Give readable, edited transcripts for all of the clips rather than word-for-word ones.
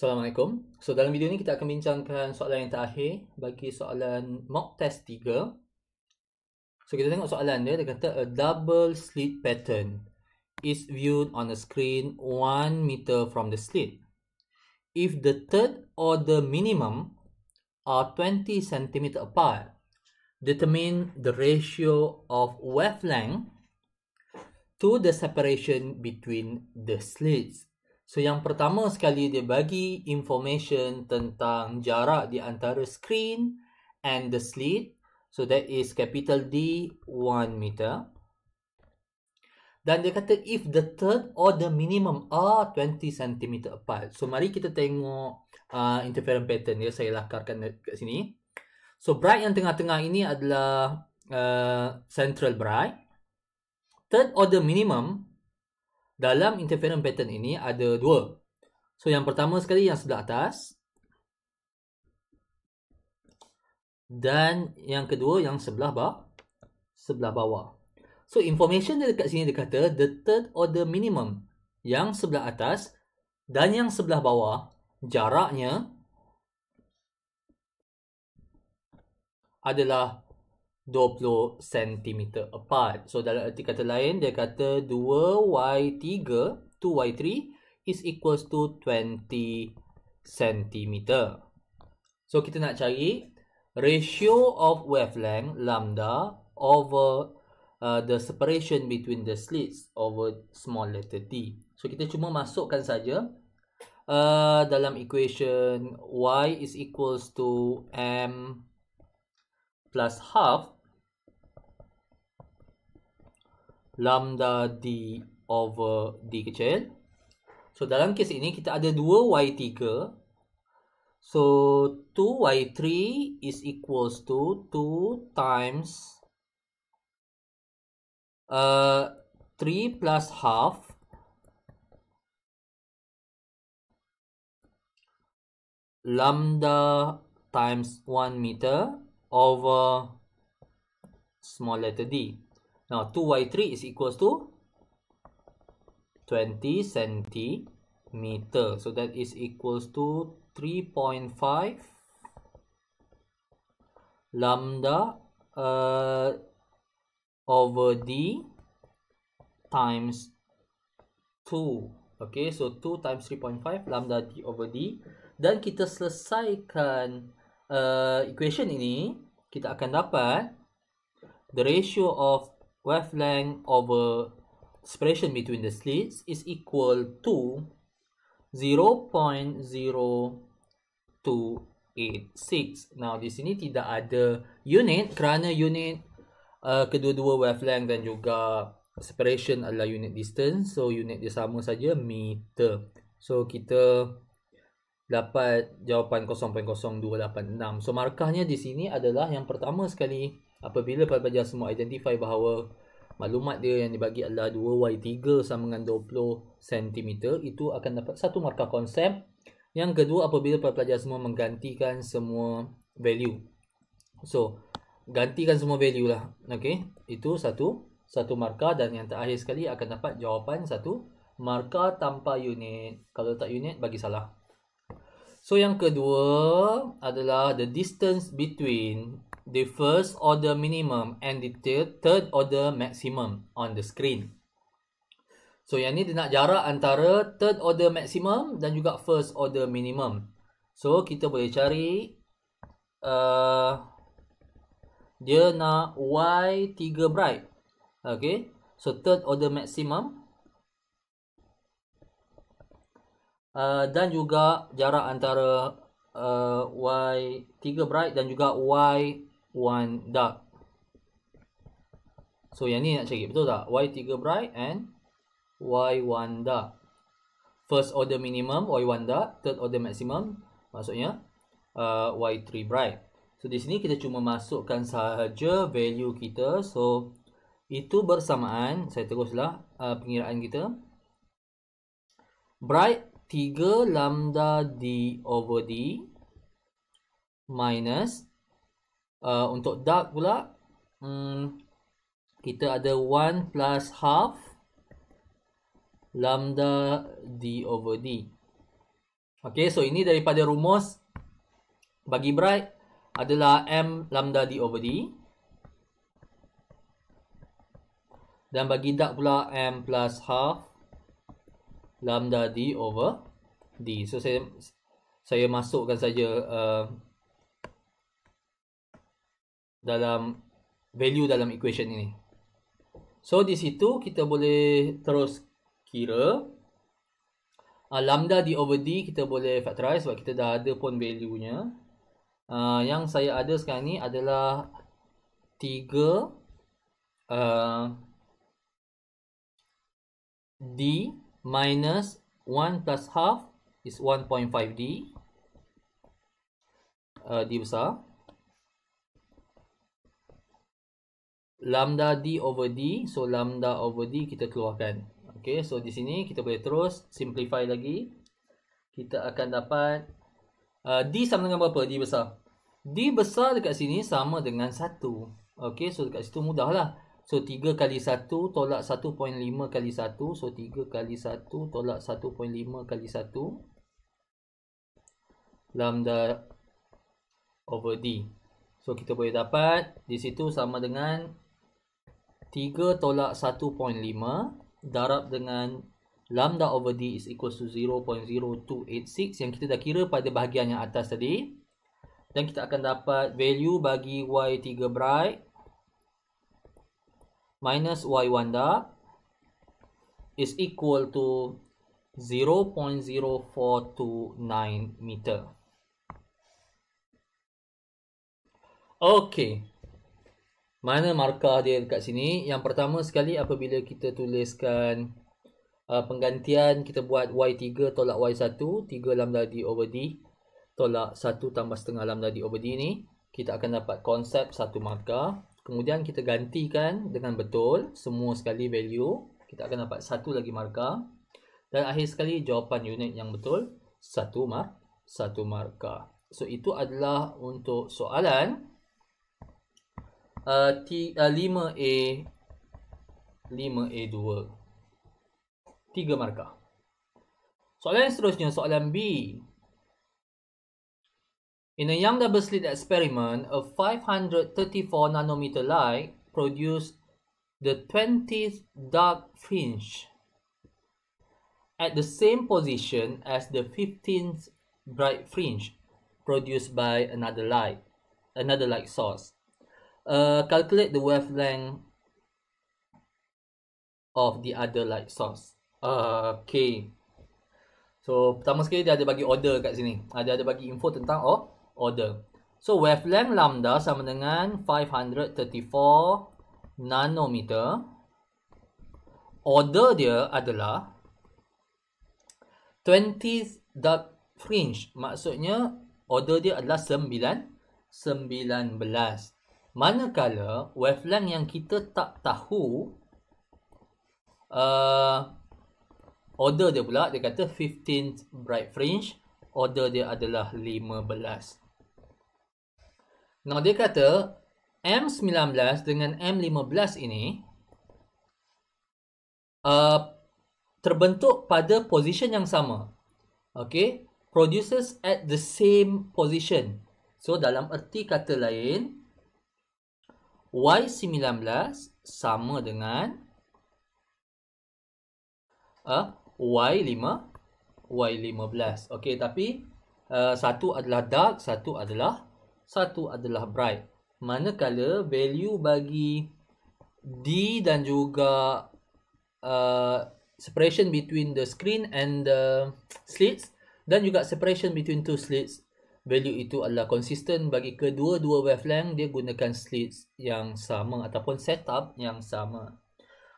Assalamualaikum. So dalam video ni kita akan bincangkan soalan yang terakhir bagi soalan mock test 3. So kita tengok soalan dia, dia kata a double slit pattern is viewed on a screen 1 meter from the slit. If the third or the minimum are 20 cm apart, determine the ratio of wavelength to the separation between the slits. So yang pertama sekali dia bagi information tentang jarak di antara screen and the slit. So that is capital D 1 meter. Dan dia kata if the third or the minimum are 20 cm apart. So mari kita tengok interference pattern dia. Saya lakarkan kat sini. So bright yang tengah-tengah ini adalah central bright. Third order minimum dalam interference pattern ini ada dua. So yang pertama sekali yang sebelah atas. Dan yang kedua yang sebelah bawah. So information dia dekat sini dia kata the third order minimum yang sebelah atas dan yang sebelah bawah jaraknya adalah 20 cm apart. So dalam arti kata lain dia kata 2y3 2y3 is equals to 20 cm. So kita nak cari ratio of wavelength lambda over the separation between the slits over small letter d. So kita cuma masukkan saja dalam equation y is equals to m plus half lambda d over d kecil. So dalam kes ini kita ada 2y3. So 2y3 is equals to 2 times 3 plus half lambda times 1 meter over small letter d. Now 2y3 is equals to 20 centimeter. So that is equals to 3.5 lambda over d times 2. Okay, so 2 times 3.5 lambda d over d. Dan kita selesaikan equation ini, kita akan dapat the ratio of wavelength over separation between the slits is equal to 0.0286. Now di sini tidak ada unit kerana unit kedua-dua wavelength dan juga separation adalah unit distance. So unit dia sama saja, meter. So kita dapat jawapan 0.0286. So markahnya di sini adalah yang pertama sekali apabila pelajar semua identify bahawa maklumat dia yang dibagi adalah 2y3 sama dengan 20 cm, itu akan dapat satu markah konsep. Yang kedua apabila pelajar semua menggantikan semua value. So gantikan semua value lah. Okay, itu satu markah. Dan yang terakhir sekali akan dapat jawapan satu markah tanpa unit. Kalau tak unit bagi salah. So yang kedua adalah the distance between the first order minimum and the third order maximum on the screen. So yang ni dia nak jarak antara third order maximum dan juga first order minimum. So kita boleh cari dia nak y3 bright. Okay, so third order maximum dan juga jarak antara y3 bright dan juga y1 dark. So yang ni nak cari, betul tak? y3 bright and y1 dark. First order minimum y1 dark, third order maximum maksudnya y3 bright. So di sini kita cuma masukkan sahaja value kita. So itu bersamaan, saya teruslah pengiraan kita. Bright 3 lambda d over d minus untuk dark pula kita ada 1 plus half lambda d over d. Okay, so ini daripada rumus bagi bright adalah M lambda D over D. Dan bagi dark pula M plus half lambda D over D. So saya masukkan saja dalam value dalam equation ini. So di situ kita boleh terus kira lambda D over D kita boleh factorize sebab kita dah ada pun value-nya. Yang saya ada sekarang ni adalah 3 D minus 1 plus half is 1.5 D. D besar. Lambda D over D. So lambda over D kita keluarkan. Okay, so di sini kita boleh terus simplify lagi. Kita akan dapat D sama dengan berapa? D besar. D besar dekat sini sama dengan 1. Okay, so dekat situ mudah lah. So 3 kali 1 tolak 1.5 kali 1. So 3 kali 1 tolak 1.5 kali 1. Lambda over D. So kita boleh dapat di situ sama dengan 3 tolak 1.5 darab dengan lambda over D is equal to 0.0286 yang kita dah kira pada bahagian yang atas tadi. Dan kita akan dapat value bagi Y3 bright minus Y1 dark is equal to 0.0429 meter. Okay. Mana markah dia dekat sini? Yang pertama sekali apabila kita tuliskan penggantian, kita buat Y3 tolak Y1, 3 lambda D over D tolak 1 tambah setengah lambda D over D ni, kita akan dapat konsep satu markah. Kemudian kita gantikan dengan betul semua sekali value, kita akan dapat satu lagi markah. Dan akhir sekali jawapan unit yang betul satu markah. So itu adalah untuk soalan 5A 5A2 3 markah. Soalan yang seterusnya, soalan B. In a young double slit experiment, a 534 nanometer light produced the 20th dark fringe at the same position as the 15th bright fringe produced by another light source. Calculate the wavelength of the other light source. Okay. So pertama sekali dia ada bagi order kat sini. Dia ada bagi info tentang order. So wavelength lambda sama dengan 534 nanometer. Order dia adalah 20th dark fringe. Maksudnya order dia adalah 19. Manakala wavelength yang kita tak tahu, order dia pula, dia kata 15th bright fringe, order dia adalah 15. Nah, dia kata M19 dengan M15 ini terbentuk pada position yang sama. Okay, produces at the same position. So dalam erti kata lain, Y19 sama dengan Y15. Okay, tapi satu adalah dark, satu adalah bright. Manakala value bagi D dan juga separation between the screen and the slits dan juga separation between two slits, value itu adalah konsisten bagi kedua-dua wavelength. Dia gunakan slits yang sama ataupun setup yang sama.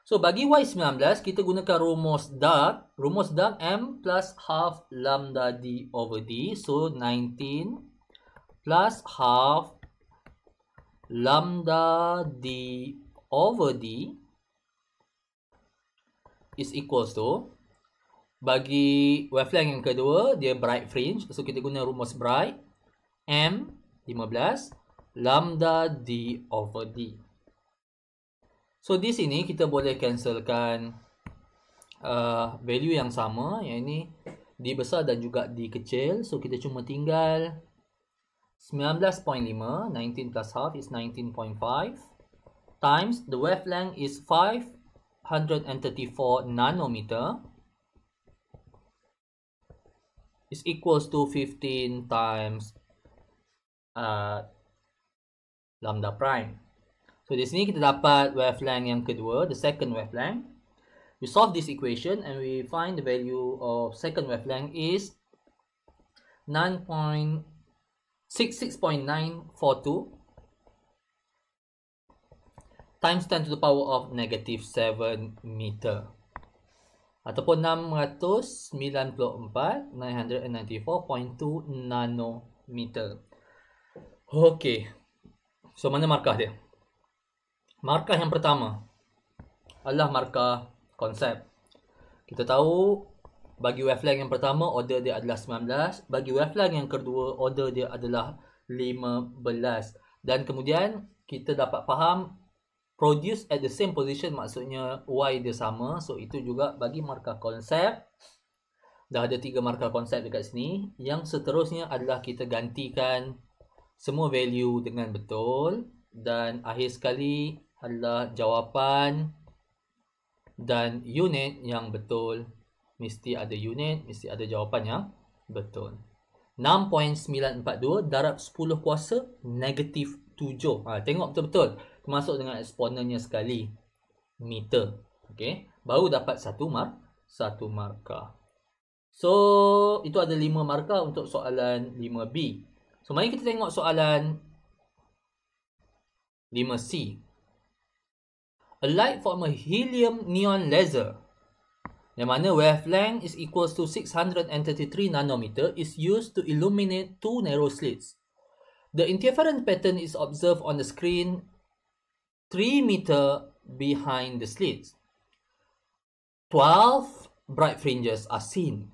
So bagi Y19 kita gunakan rumus dark M plus half lambda D over D. So 19 plus half lambda D over D is equals to, bagi wavelength yang kedua dia bright fringe, so kita guna rumus bright M 15 lambda D over D. So di sini kita boleh cancelkan value yang sama, yang ini D besar dan juga D kecil. So kita cuma tinggal 19.5, 19 plus half is 19.5, times the wavelength is 534 nanometer is equals to 15 times lambda prime. So di sini kita dapat wavelength yang kedua, the second wavelength. We solve this equation and we find the value of second wavelength is 66.942 times 10 to the power of negative 7 meter. Ataupun 994 nanometer. Okey. So mana markah dia? Markah yang pertama adalah markah konsep. Kita tahu bagi wavelength yang pertama order dia adalah 19, bagi wavelength yang kedua order dia adalah 15. Dan kemudian kita dapat faham produce at the same position maksudnya Y dia sama. So itu juga bagi markah konsep. Dah ada 3 markah konsep dekat sini. Yang seterusnya adalah kita gantikan semua value dengan betul. Dan akhir sekali adalah jawapan dan unit yang betul. Mesti ada unit, mesti ada jawapan yang betul. 6.942 darab 10 kuasa negatif 7. Tengok betul-betul. Termasuk dengan eksponennya sekali. Meter. Okay. Baru dapat satu markah. So, itu ada 5 markah untuk soalan 5B. So, mari kita tengok soalan 5C. A light from a helium neon laser, yang mana wavelength is equals to 633 nanometer, is used to illuminate 2 narrow slits. The interference pattern is observed on the screen 3 meter behind the slits. 12 bright fringes are seen,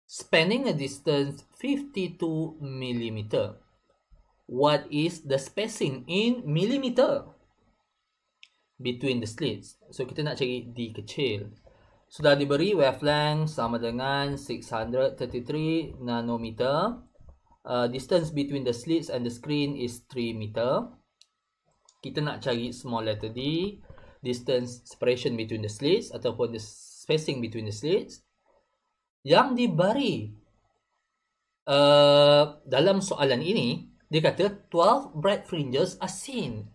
spanning a distance 52 millimeter. What is the spacing in millimeter between the slits? So kita nak cari D kecil. Sudah diberi wavelength sama dengan 633 nanometer. Distance between the slits and the screen is 3 meter. Kita nak cari small letter D, distance separation between the slits ataupun the spacing between the slits. Yang diberi dalam soalan ini, dia kata 12 bright fringes are seen.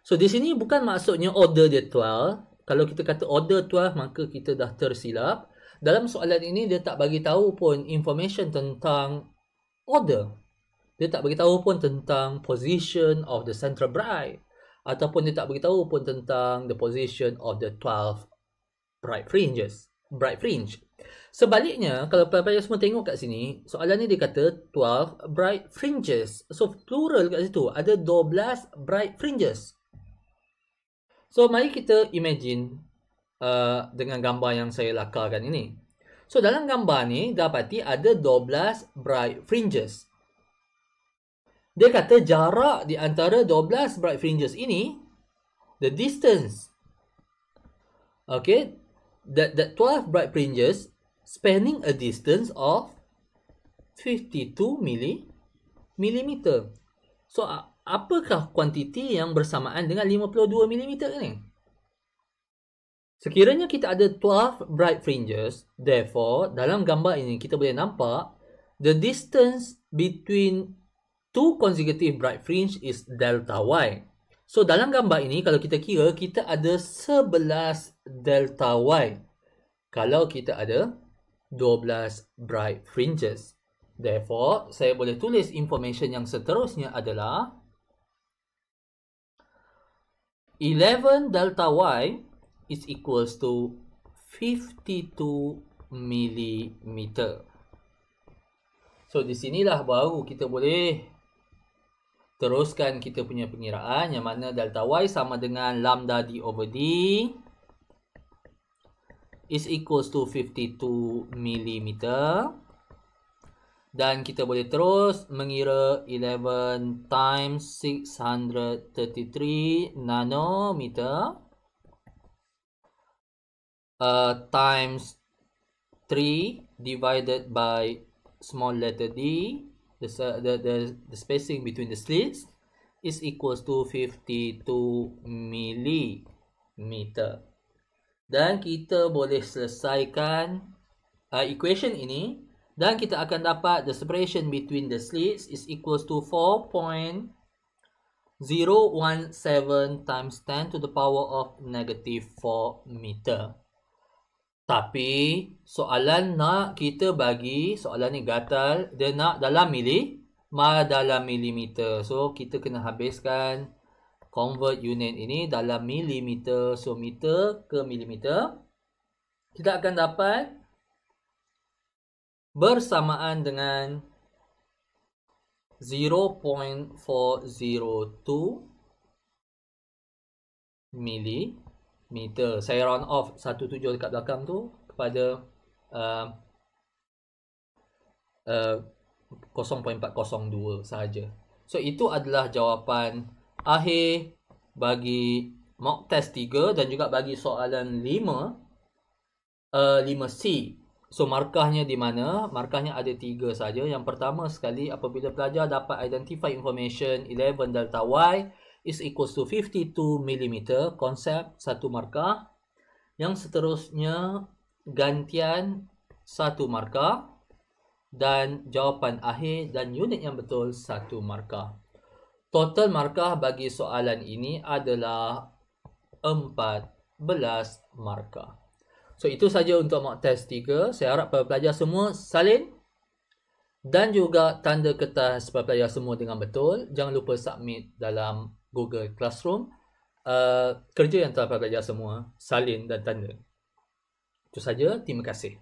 So di sini bukan maksudnya order dia 12. Kalau kita kata order 12 maka kita dah tersilap. Dalam soalan ini dia tak bagi tahu pun information tentang order. Dia tak bagi tahu pun tentang position of the central bright, ataupun dia tak bagi tahu pun tentang the position of the 12 bright fringe. Sebaliknya, kalau pelajar semua tengok kat sini, soalan ni dia kata 12 bright fringes. So plural kat situ, ada 12 bright fringes. So mari kita imagine dengan gambar yang saya lakarkan ini. So dalam gambar ni dapati ada 12 bright fringes. Dia kata jarak di antara 12 bright fringes ini, the distance, okay, that 12 bright fringes spanning a distance of 52 millimeter. So apakah kuantiti yang bersamaan dengan 52 mm ni? Sekiranya kita ada 12 bright fringes, therefore dalam gambar ini kita boleh nampak the distance between 2 consecutive bright fringe is delta Y. So dalam gambar ini kalau kita kira, kita ada 11 delta Y kalau kita ada 12 bright fringes. Therefore, saya boleh tulis information yang seterusnya adalah 11 delta Y is equals to 52 millimeter. So di sinilah baru kita boleh teruskan kita punya pengiraan, yang mana delta Y sama dengan lambda D over D is equals to 52 millimeter. Dan kita boleh terus mengira 11 times 633 nanometer times 3 divided by small letter d, the spacing between the slits, is equals to 52 millimeter. Dan kita boleh selesaikan equation ini dan kita akan dapat the separation between the slits is equals to 4.017 times 10 to the power of negative 4 meter. Tapi soalan nak kita bagi, soalan ni gatal, dia nak dalam dalam milimeter. So kita kena habiskan convert unit ini dalam milimeter. So meter ke milimeter. Kita akan dapat bersamaan dengan 0.402 millimeter. Saya round off 17 dekat belakang tu kepada 0.402 sahaja. So itu adalah jawapan akhir bagi mock test 3 dan juga bagi soalan 5C. So markahnya di mana? Markahnya ada 3 saja. Yang pertama sekali, apabila pelajar dapat identify information 11 delta Y is equals to 52 mm, konsep 1 markah. Yang seterusnya gantian 1 markah dan jawapan akhir dan unit yang betul 1 markah. Total markah bagi soalan ini adalah 14 markah. So itu saja untuk mock test 3. Saya harap para pelajar semua salin dan juga tanda kertas para pelajar semua dengan betul. Jangan lupa submit dalam Google Classroom kerja yang telah para pelajar semua salin dan tanda. Itu saja. Terima kasih.